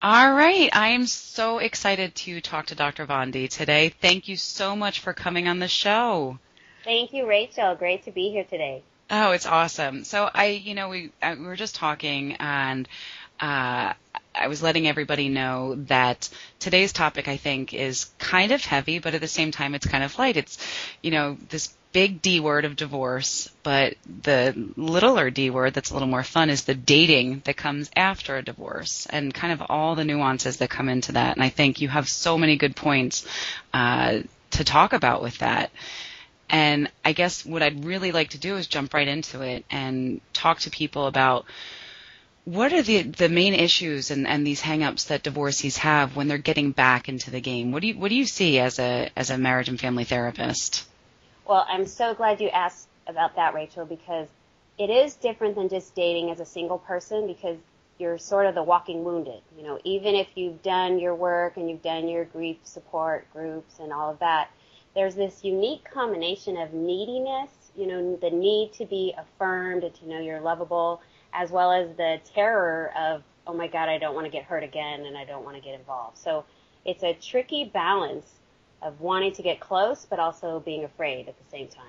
All right. I am so excited to talk to Dr. Bondi today. Thank you so much for coming on the show. Thank you, Rachel. Great to be here today. Oh, it's awesome. So we were just talking and uh, I was letting everybody know that today's topic, I think, is kind of heavy, but at the same time, it's kind of light. It's, this big D word of divorce, but the littler D word that's a little more fun is the dating that comes after a divorce and kind of all the nuances that come into that. And I think you have so many good points to talk about with that. And I guess what I'd really like to do is jump right into it and talk to people about what are the main issues and these hangups that divorcees have when they're getting back into the game? What do you see as a marriage and family therapist? Well, I'm so glad you asked about that, Rachel, because it is different than just dating as a single person because you're sort of the walking wounded. Even if you've done your work and you've done your grief support groups and all of that, there's this unique combination of neediness, the need to be affirmed and to know you're lovable, as well as the terror of, oh my God, I don't want to get hurt again and I don't want to get involved. So it's a tricky balance of wanting to get close, but also being afraid at the same time.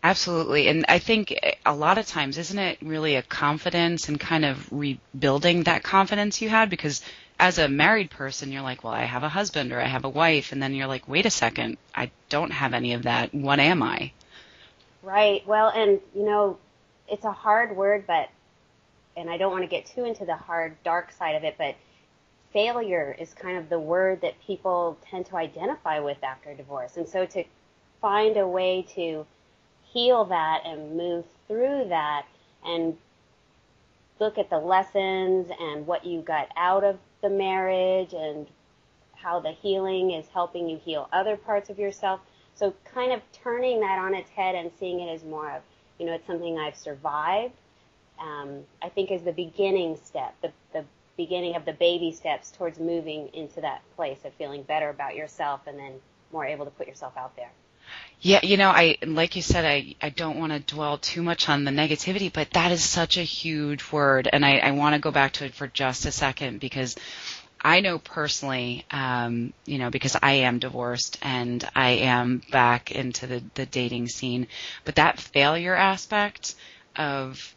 Absolutely. And I think a lot of times, isn't it really a confidence and kind of rebuilding that confidence you had? Because as a married person, you're like, well, I have a husband or I have a wife. And then you're like, wait a second, I don't have any of that. What am I? Right. Well, and it's a hard word, and I don't want to get too into the hard, dark side of it, but failure is kind of the word that people tend to identify with after divorce. And so to find a way to heal that and move through that and look at the lessons and what you got out of the marriage and how the healing is helping you heal other parts of yourself. So kind of turning that on its head and seeing it as more of, it's something I've survived, I think is the beginning step, the beginning of the baby steps towards moving into that place of feeling better about yourself and then more able to put yourself out there. Yeah, like you said, I don't want to dwell too much on the negativity, but that is such a huge word. And I want to go back to it for just a second because I know personally, because I am divorced and I am back into the dating scene, but that failure aspect of,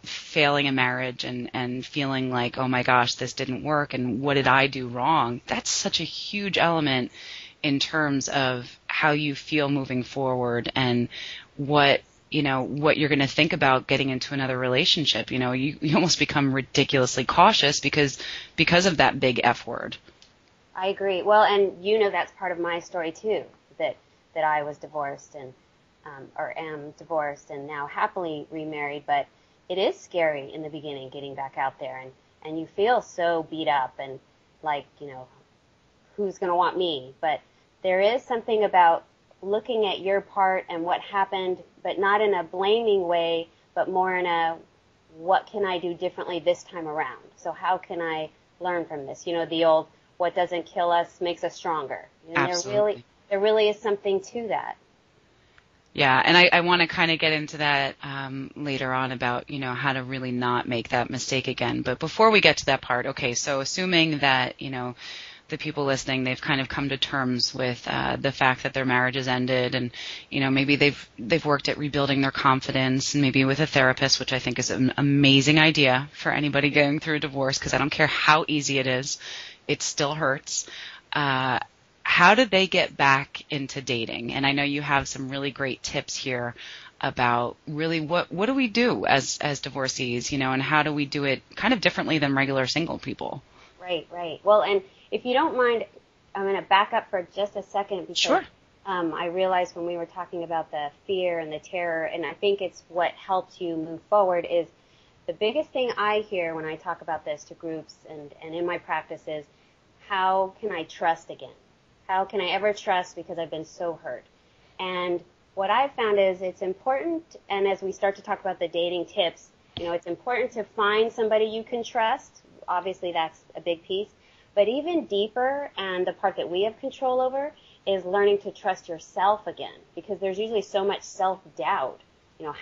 failing a marriage and feeling like, oh my gosh, this didn't work and what did I do wrong? That's such a huge element in terms of how you feel moving forward and what you're going to think about getting into another relationship. You almost become ridiculously cautious because of that big F word. I agree. Well, and that's part of my story too, that I was divorced and or am divorced and now happily remarried, but it is scary in the beginning getting back out there and you feel so beat up and like, who's going to want me? But there is something about looking at your part and what happened, but not in a blaming way, but more in a what can I do differently this time around? So how can I learn from this? The old what doesn't kill us makes us stronger. Absolutely. There really is something to that. Yeah, and I want to kind of get into that later on about, how to really not make that mistake again. But before we get to that part, okay, so assuming that, the people listening, they've kind of come to terms with the fact that their marriage has ended and, maybe they've worked at rebuilding their confidence and maybe with a therapist, which I think is an amazing idea for anybody going through a divorce because I don't care how easy it is, it still hurts. How do they get back into dating? And I know you have some really great tips here about really what do we do as divorcees, and how do we do it kind of differently than regular single people? Right. Well, and if you don't mind, I'm going to back up for just a second because Sure. I realized when we were talking about the fear and the terror, and I think it's what helps you move forward is the biggest thing I hear when I talk about this to groups and in my practice is how can I trust again? How can I ever trust because I've been so hurt? And what I've found is it's important, and as we start to talk about the dating tips, it's important to find somebody you can trust. Obviously, that's a big piece. But even deeper, and the part that we have control over, is learning to trust yourself again, because there's usually so much self-doubt.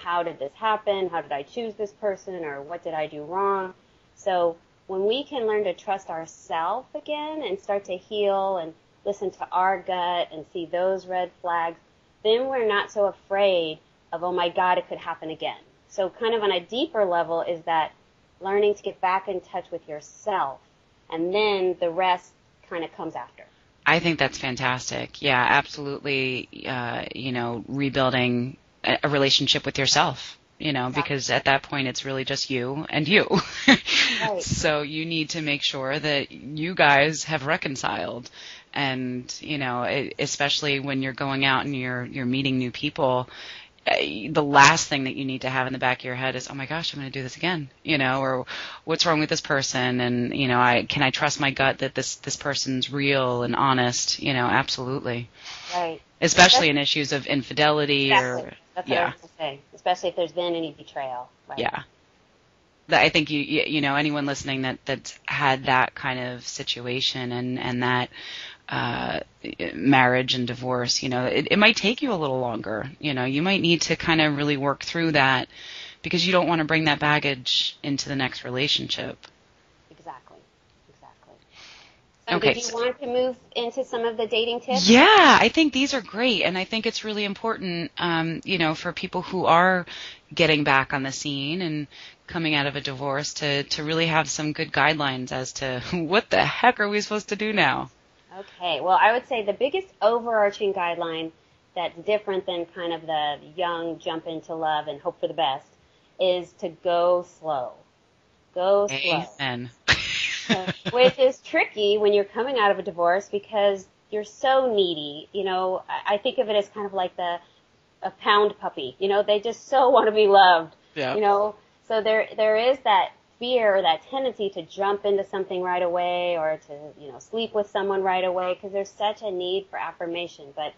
How did this happen? How did I choose this person? Or what did I do wrong? So when we can learn to trust ourselves again and start to heal and listen to our gut and see those red flags, then we're not so afraid of, oh my God, it could happen again. So kind of on a deeper level is that learning to get back in touch with yourself, and then the rest kind of comes after. I think that's fantastic. Yeah, absolutely. Rebuilding a relationship with yourself, Exactly. because at that point it's really just you and you. Right. So you need to make sure that you guys have reconciled. And, especially when you're going out and you're meeting new people, the last thing that you need to have in the back of your head is, oh my gosh, I'm going to do this again, or what's wrong with this person? And, can I trust my gut that this person's real and honest? Absolutely. Right. Especially in issues of infidelity. Exactly. Or, That's what I was going to say. Especially if there's been any betrayal. Right. Yeah. I think anyone listening that's had that kind of situation and that marriage and divorce, it might take you a little longer. You might need to kind of really work through that because you don't want to bring that baggage into the next relationship. Exactly. So okay. Did you want to move into some of the dating tips? Yeah, I think these are great, and I think it's really important, for people who are getting back on the scene and coming out of a divorce to really have some good guidelines as to what the heck are we supposed to do now. Okay, well, I would say the biggest overarching guideline that's different than kind of the young jump into love and hope for the best is to go slow. Go slow. Amen. Which is tricky when you're coming out of a divorce because you're so needy. I think of it as kind of like a pound puppy. They just so want to be loved. Yeah. So there is that fear or that tendency to jump into something right away or to, sleep with someone right away because there's such a need for affirmation. But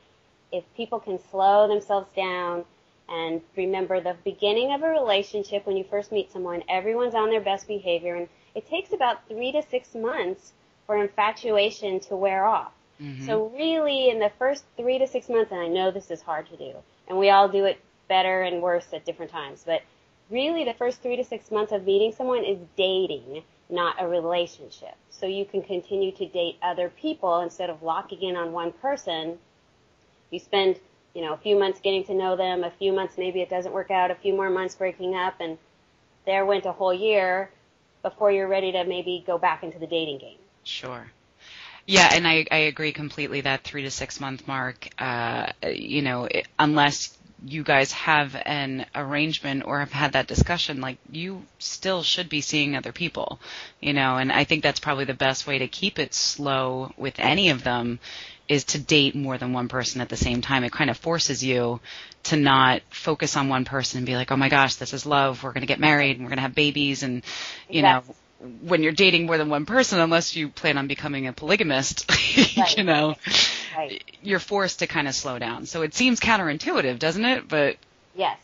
if people can slow themselves down and remember the beginning of a relationship, when you first meet someone, everyone's on their best behavior, and it takes about 3 to 6 months for infatuation to wear off. Mm-hmm. So really in the first 3 to 6 months, and I know this is hard to do, and we all do it better and worse at different times, but really the first 3 to 6 months of meeting someone is dating, not a relationship. So you can continue to date other people instead of locking in on one person. You spend, a few months getting to know them, a few months maybe it doesn't work out, a few more months breaking up, and there went a whole year before you're ready to maybe go back into the dating game. Sure. Yeah, and I agree completely that 3 to 6 month mark, unless you guys have an arrangement or have had that discussion, like you still should be seeing other people, and I think that's probably the best way to keep it slow with any of them is to date more than one person at the same time. It kind of forces you to not focus on one person and be like, oh my gosh, this is love. We're going to get married and we're going to have babies. And, when you're dating more than one person, unless you plan on becoming a polygamist, Right. You're forced to kind of slow down. So it seems counterintuitive, doesn't it? But Yes.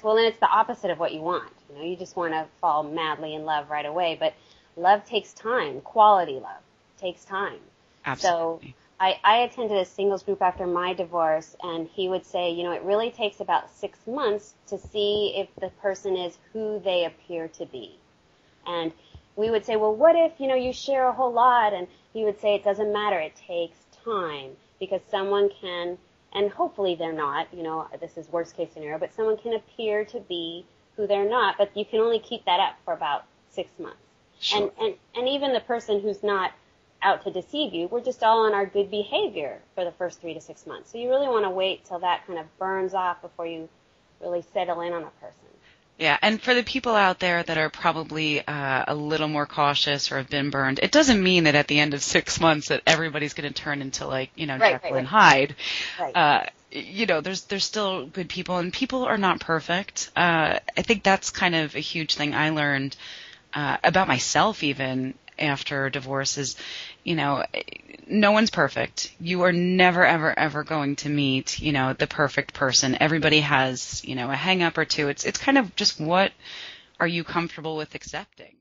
Well, then it's the opposite of what you want. You just want to fall madly in love right away. But love takes time. Quality love takes time. Absolutely. So I attended a singles group after my divorce, and he would say, it really takes about 6 months to see if the person is who they appear to be. And we would say, well, what if, you share a whole lot? And he would say, it doesn't matter. It takes time because someone can, and hopefully they're not, this is worst case scenario, but someone can appear to be who they're not, but you can only keep that up for about 6 months. Sure. And even the person who's not out to deceive you, we're just all on our good behavior for the first 3 to 6 months. So you really want to wait till that kind of burns off before you really settle in on a person. Yeah, and for the people out there that are probably a little more cautious or have been burned, it doesn't mean that at the end of 6 months that everybody's going to turn into Jekyll and Hyde. Right. There's still good people, and people are not perfect. I think that's kind of a huge thing I learned about myself even after divorce is, no one's perfect. You are never, ever, ever going to meet, the perfect person. Everybody has, a hang up or two. It's kind of just what are you comfortable with accepting?